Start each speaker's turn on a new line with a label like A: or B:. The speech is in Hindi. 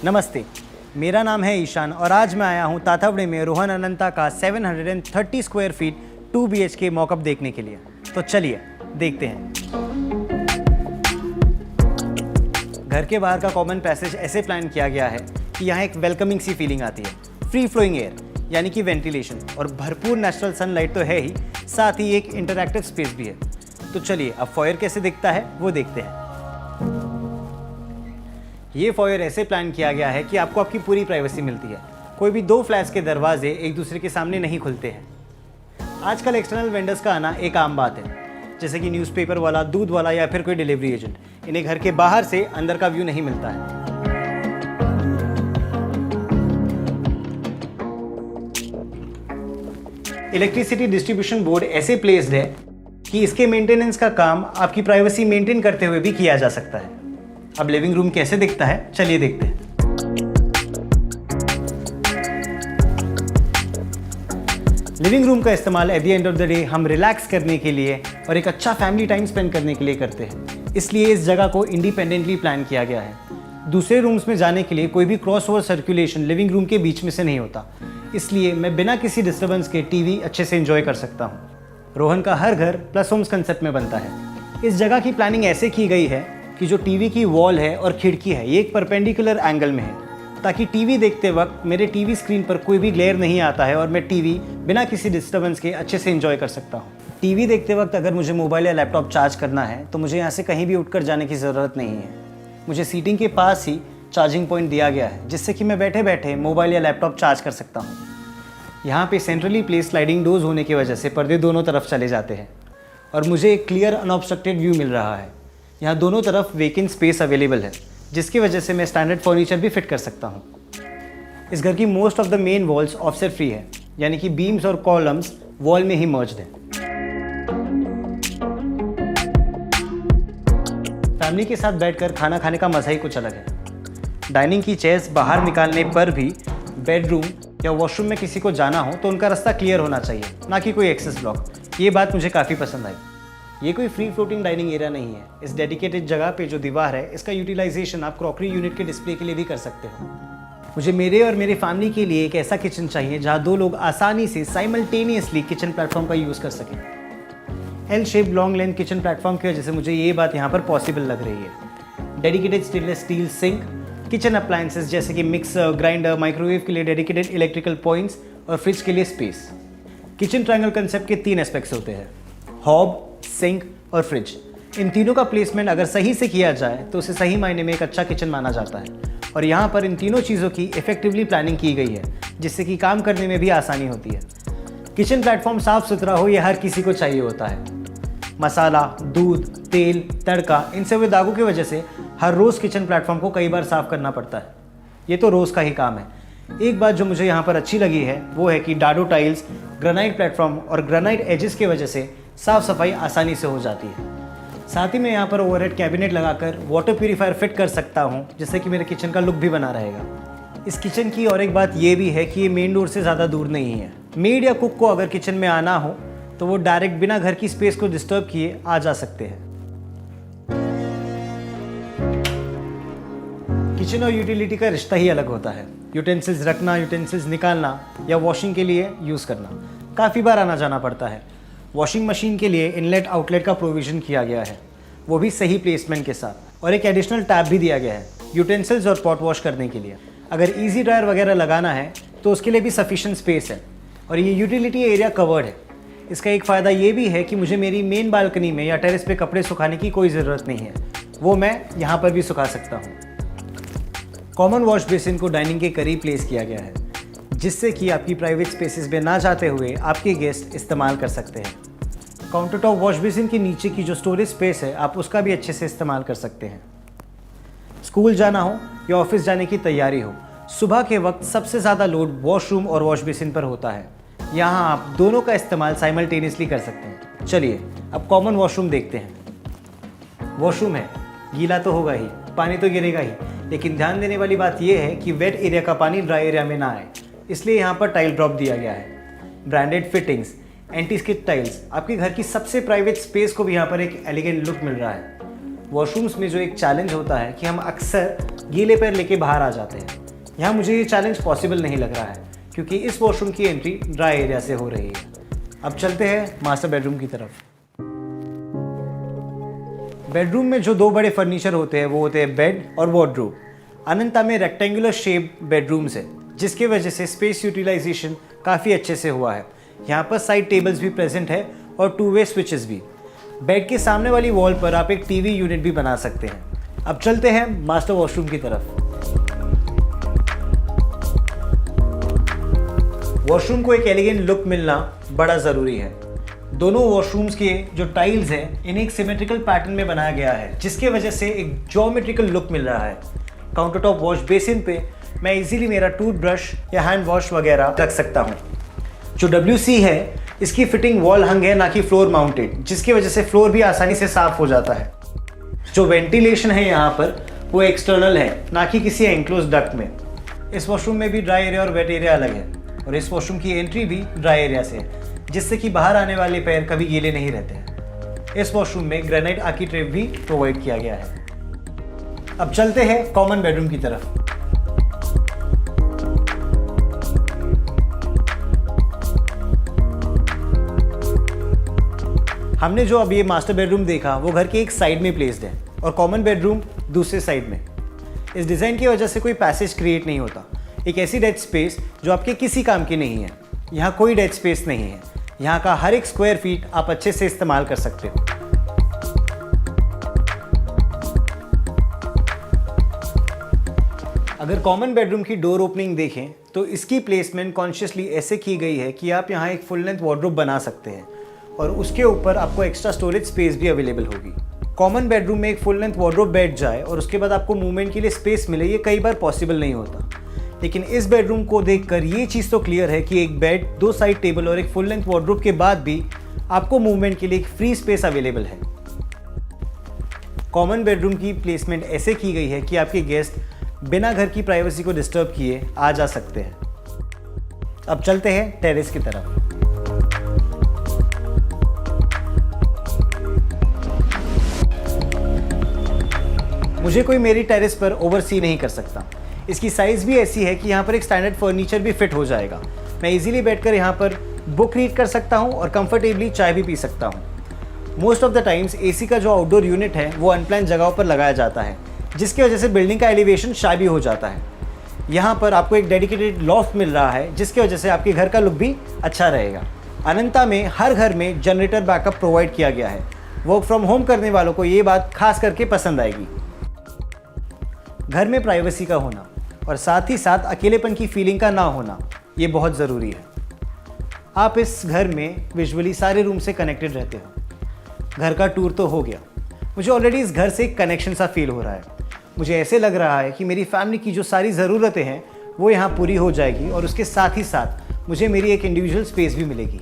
A: नमस्ते, मेरा नाम है ईशान और आज मैं आया हूँ ताथवड़े में रोहन अनंता का 730 स्क्वायर फीट 2 BHK मॉकअप देखने के लिए। तो चलिए देखते हैं। घर के बाहर का कॉमन पैसेज ऐसे प्लान किया गया है कि यहाँ एक वेलकमिंग सी फीलिंग आती है। फ्री फ्लोइंग एयर यानी कि वेंटिलेशन और भरपूर नेचुरल सनलाइट तो है ही, साथ ही एक इंटरैक्टिव स्पेस भी है। तो चलिए अब फॉयर कैसे दिखता है वो देखते हैं। ये फॉयर ऐसे प्लान किया गया है कि आपको आपकी पूरी प्राइवेसी मिलती है। कोई भी दो फ्लैट्स के दरवाजे एक दूसरे के सामने नहीं खुलते हैं। आजकल एक्सटर्नल वेंडर्स का आना एक आम बात है, जैसे कि न्यूज़पेपर वाला, दूध वाला या फिर कोई डिलीवरी एजेंट। इन्हें घर के बाहर से अंदर का व्यू नहीं मिलता है। इलेक्ट्रिसिटी डिस्ट्रीब्यूशन बोर्ड ऐसे प्लेस्ड है कि इसके मेंटेनेंस का काम आपकी प्राइवेसी मेंटेन करते हुए भी किया जा सकता है। अब लिविंग रूम कैसे दिखता है चलिए देखते हैं। लिविंग रूम का इस्तेमाल at the end of the day हम रिलैक्स करने के लिए और एक अच्छा फैमिली टाइम स्पेंड करने के लिए करते हैं। इसलिए इस जगह को इंडिपेंडेंटली प्लान किया गया है। दूसरे रूम्स में जाने के लिए कोई भी cross over circulation living room के बीच में से नहीं होता। इसलिए मैं बिना किसी डिस्टर्बेंस के टीवी अच्छे से एंजॉय कर सकता हूँ। रोहन का हर घर प्लस होम्स कंसेप्ट में बनता है। इस जगह की प्लानिंग ऐसे की गई है कि जो टीवी की वॉल है और खिड़की है ये एक परपेंडिकुलर एंगल में है, ताकि टीवी देखते वक्त मेरे टीवी स्क्रीन पर कोई भी ग्लेयर नहीं आता है और मैं टीवी बिना किसी डिस्टर्बेंस के अच्छे से एंजॉय कर सकता हूँ। टीवी देखते वक्त अगर मुझे मोबाइल या लैपटॉप चार्ज करना है तो मुझे यहाँ से कहीं भी उठकर जाने की ज़रूरत नहीं है। मुझे सीटिंग के पास ही चार्जिंग पॉइंट दिया गया है, जिससे कि मैं बैठे बैठे मोबाइल या लैपटॉप चार्ज कर सकता हूँ। यहाँ पे सेंट्रली प्लेस स्लाइडिंग डोर्स होने की वजह से पर्दे दोनों तरफ चले जाते हैं और मुझे एक क्लियर अनऑब्स्ट्रक्टेड व्यू मिल रहा है। यहाँ दोनों तरफ वेकेंट स्पेस अवेलेबल है, जिसकी वजह से मैं स्टैंडर्ड फर्नीचर भी फिट कर सकता हूँ। इस घर की most of the main walls offset free है, यानी कि बीम्स और कॉलम्स वॉल में ही मर्ज्ड हैं। फैमिली के साथ बैठकर खाना खाने का मज़ा ही कुछ अलग है। डाइनिंग की चेयर्स बाहर निकालने पर भी बेडरूम या वॉशरूम में किसी को जाना हो तो उनका रास्ता क्लियर होना चाहिए, ना कि कोई एक्सेस ब्लॉक। ये बात मुझे काफ़ी पसंद आई। ये कोई फ्री फ्लोटिंग डाइनिंग एरिया नहीं है। इस डेडिकेटेड जगह पे जो दीवार है इसका यूटिलाइजेशन आप क्रॉकरी यूनिट के डिस्प्ले के लिए भी कर सकते हो। मुझे मेरे और मेरी फैमिली के लिए एक ऐसा किचन चाहिए जहाँ दो लोग आसानी से साइमल्टेनियसली किचन प्लेटफॉर्म का यूज़ कर सकें। L shape long length kitchen platform की वजह से मुझे ये बात यहाँ पर पॉसिबल लग रही है। Dedicated stainless steel sink, kitchen appliances जैसे कि मिक्सर, ग्राइंडर, माइक्रोवेव के लिए डेडिकेटेड इलेक्ट्रिकल पॉइंट्स और फ्रिज के लिए स्पेस। किचन ट्रायंगल कंसेप्ट के 3 एस्पेक्ट्स होते हैं, हॉब, सिंक और फ्रिज। इन तीनों का प्लेसमेंट अगर सही से किया जाए तो उसे सही मायने में एक अच्छा किचन माना जाता है। और यहाँ पर इन तीनों चीज़ों की इफेक्टिवली प्लानिंग की गई है, जिससे कि काम करने में भी आसानी होती है। किचन प्लेटफॉर्म साफ सुथरा हो ये हर किसी को चाहिए होता है। मसाला, दूध, तेल, तड़का, इनसे हुए दागों की वजह से हर रोज़ किचन प्लेटफॉर्म को कई बार साफ करना पड़ता है। ये तो रोज़ का ही काम है। एक बात जो मुझे यहाँ पर अच्छी लगी है वो है कि डाडो टाइल्स, ग्रेनाइट प्लेटफॉर्म और ग्रेनाइट एजेस की वजह से साफ सफाई आसानी से हो जाती है। साथ ही मैं यहाँ पर ओवरहेड कैबिनेट लगाकर वाटर प्यूरीफायर फिट कर सकता हूँ, जिससे कि मेरे किचन का लुक भी बना रहेगा। इस किचन की और एक बात ये भी है कि ये मेन डोर से ज़्यादा दूर नहीं है। मेड या कुक को अगर किचन में आना हो तो वो डायरेक्ट बिना घर की स्पेस को डिस्टर्ब किए आ जा सकते हैं। किचन और यूटिलिटी का रिश्ता ही अलग होता है। यूटेंसिल्स रखना, यूटेंसिल्स निकालना या वॉशिंग के लिए यूज़ करना, काफ़ी बार आना जाना पड़ता है। वॉशिंग मशीन के लिए इनलेट आउटलेट का प्रोविज़न किया गया है, वो भी सही प्लेसमेंट के साथ, और एक एडिशनल टैब भी दिया गया है यूटेंसिल्स और पॉट वॉश करने के लिए। अगर इजी ड्रायर वगैरह लगाना है तो उसके लिए भी सफिशिएंट स्पेस है और ये यूटिलिटी एरिया कवर्ड है। इसका एक फ़ायदा ये भी है कि मुझे मेरी मेन बालकनी में या टेरेस पे कपड़े सुखाने की कोई ज़रूरत नहीं है, वो मैं यहाँ पर भी सुखा सकता हूँ। कॉमन वॉश बेसिन को डाइनिंग के करीब प्लेस किया गया है, जिससे कि आपकी प्राइवेट स्पेसेस में ना जाते हुए आपके गेस्ट इस्तेमाल कर सकते हैं। काउंटर टॉप वॉश बेसिन के नीचे की जो स्टोरेज स्पेस है आप उसका भी अच्छे से इस्तेमाल कर सकते हैं। स्कूल जाना हो या ऑफिस जाने की तैयारी हो, सुबह के वक्त सबसे ज़्यादा लोड वॉशरूम और वॉश बेसिन पर होता है। यहाँ आप दोनों का इस्तेमाल साइमल्टेनियसली कर सकते हैं। चलिए अब कॉमन वॉशरूम देखते हैं। वॉशरूम है, गीला तो होगा ही, पानी तो गिरेगा ही, लेकिन ध्यान देने वाली बात यह है कि वेट एरिया का पानी ड्राई एरिया में ना आए, इसलिए यहाँ पर टाइल ड्रॉप दिया गया है। Branded fittings, anti skid tiles, आपके घर की सबसे प्राइवेट स्पेस को भी यहाँ पर एक एलिगेंट लुक मिल रहा है। वॉशरूम्स में जो एक चैलेंज होता है कि हम अक्सर गीले पैर लेके बाहर आ जाते हैं। यहाँ मुझे ये चैलेंज पॉसिबल नहीं लग रहा है क्योंकि इस वॉशरूम की एंट्री ड्राई एरिया से हो रही है। अब चलते हैं मास्टर बेडरूम की तरफ। बेडरूम में जो दो बड़े फर्नीचर होते हैं वो होते हैं बेड और वार्डरोब। अनंता में रेक्टेंगुलर शेप बेडरूम्स है जिसकी वजह से स्पेस यूटिलाइजेशन काफ़ी अच्छे से हुआ है। यहाँ पर साइड टेबल्स भी प्रेजेंट है और 2-वे स्विचेस भी। बेड के सामने वाली वॉल पर आप एक टीवी यूनिट भी बना सकते हैं। अब चलते हैं मास्टर वॉशरूम की तरफ। वॉशरूम को एक एलिगेंट लुक मिलना बड़ा ज़रूरी है। दोनों वॉशरूम्स के जो टाइल्स हैं इन्हें एक सिमेट्रिकल पैटर्न में बनाया गया है जिसके वजह से एक ज्योमेट्रिकल लुक मिल रहा है। काउंटर टॉप वॉश बेसिन पे मैं इजीली मेरा टूथब्रश या हैंड वॉश वगैरह रख सकता हूँ। जो WC है इसकी फिटिंग वॉल हंग है ना कि फ्लोर माउंटेड, जिसकी वजह से फ्लोर भी आसानी से साफ हो जाता है। जो वेंटिलेशन है यहाँ पर वो एक्सटर्नल है ना कि किसी एनक्लोज डक्ट में। इस वॉशरूम में भी ड्राई एरिया और वेट एरिया अलग है और इस वॉशरूम की एंट्री भी ड्राई एरिया से है जिससे कि बाहर आने वाले पैर कभी गीले नहीं रहते हैं। इस वॉशरूम में ग्रेनाइट आर्किट्रेव भी प्रोवाइड किया गया है। अब चलते हैं कॉमन बेडरूम की तरफ। हमने जो अब ये मास्टर बेडरूम देखा वो घर के एक साइड में प्लेस्ड है और कॉमन बेडरूम दूसरे साइड में। इस डिज़ाइन की वजह से कोई पैसेज क्रिएट नहीं होता, एक ऐसी डेड स्पेस जो आपके किसी काम की नहीं है। यहाँ कोई डेड स्पेस नहीं है, यहाँ का हर एक स्क्वायर फीट आप अच्छे से इस्तेमाल कर सकते हो। अगर कॉमन बेडरूम की डोर ओपनिंग देखें तो इसकी प्लेसमेंट कॉन्शियसली ऐसे की गई है कि आप यहाँ एक फुल लेंथ वार्डरोब बना सकते हैं और उसके ऊपर आपको एक्स्ट्रा स्टोरेज स्पेस भी अवेलेबल होगी। कॉमन बेडरूम में एक फुल लेंथ वार्डरोब बैठ जाए और उसके बाद आपको मूवमेंट के लिए स्पेस मिले, ये कई बार पॉसिबल नहीं होता। लेकिन इस बेडरूम को देखकर ये चीज़ तो क्लियर है कि एक बेड, 2 साइड टेबल और एक फुल लेंथ वार्डरोब के बाद भी आपको मूवमेंट के लिए एक फ्री स्पेस अवेलेबल है। कॉमन बेडरूम की प्लेसमेंट ऐसे की गई है कि आपके गेस्ट बिना घर की प्राइवेसी को डिस्टर्ब किए आ जा सकते हैं। अब चलते हैं टेरेस की तरफ। मुझे कोई मेरी टेरेस पर ओवरसी नहीं कर सकता। इसकी साइज़ भी ऐसी है कि यहाँ पर एक स्टैंडर्ड फर्नीचर भी फिट हो जाएगा। मैं इजीली बैठकर यहाँ पर बुक रीड कर सकता हूँ और कंफर्टेबली चाय भी पी सकता हूँ। Most of the times AC का जो आउटडोर यूनिट है वो अनप्लान जगहों पर लगाया जाता है जिसकी वजह से बिल्डिंग का एलिवेशन शाबी हो जाता है। यहाँ पर आपको एक डेडिकेटेड लॉफ्ट मिल रहा है जिसकी वजह से आपके घर का लुक भी अच्छा रहेगा। अनंता में हर घर में जनरेटर बैकअप प्रोवाइड किया गया है। वर्क फ्रॉम होम करने वालों को ये बात खास करके पसंद आएगी। घर में प्राइवेसी का होना और साथ ही साथ अकेलेपन की फीलिंग का ना होना ये बहुत ज़रूरी है। आप इस घर में विजुअली सारे रूम से कनेक्टेड रहते हो। घर का टूर तो हो गया, मुझे ऑलरेडी इस घर से एक कनेक्शन सा फील हो रहा है। मुझे ऐसे लग रहा है कि मेरी फैमिली की जो सारी ज़रूरतें हैं वो यहाँ पूरी हो जाएगी और उसके साथ ही साथ मुझे मेरी एक इंडिविजुअल स्पेस भी मिलेगी।